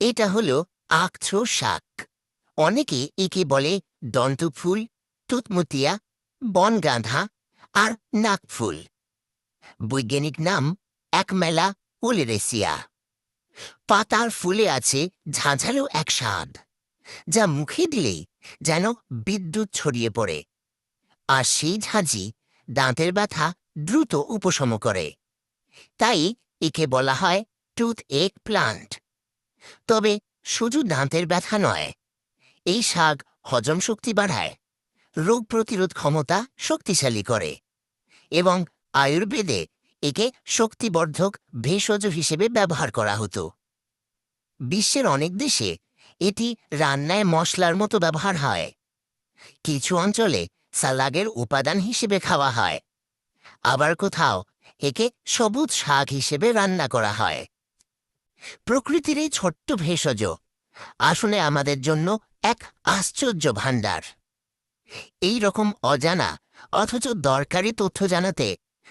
এটা হলো আকছো শাক। অনেকে একে বলে দন্তফুল, তুতমুতিয়া, বনগাঁধা আর নাকফুল। বৈজ্ঞানিক নাম একমেলা ওলেরেসিয়া। পাতার ফুলে আছে ঝাঁঝালো এক স্বাদ, যা মুখে দিলেই যেন বিদ্যুৎ ছড়িয়ে পড়ে। আর সেই ঝাঁঝি দাঁতের ব্যথা দ্রুত উপশম করে। তাই একে বলা হয় টুথ এক প্লান্ট। তবে শুধু দাঁতের ব্যথা নয়, এই শাক হজম শক্তি বাড়ায়, রোগ প্রতিরোধ ক্ষমতা শক্তিশালী করে এবং আয়ুর্বেদে একে শক্তিবর্ধক ভেষজ হিসেবে ব্যবহার করা হতো। বিশ্বের অনেক দেশে এটি রান্নায় মশলার মতো ব্যবহার হয়। কিছু অঞ্চলে সালাগের উপাদান হিসেবে খাওয়া হয়, আবার কোথাও একে সবুজ শাক হিসেবে রান্না করা হয়। প্রকৃতির এই ছোট্ট ভেষজ আসলে আমাদের জন্য এক আশ্চর্য ভাণ্ডার। এই রকম অজানা অথচ দরকারি তথ্য জানাতে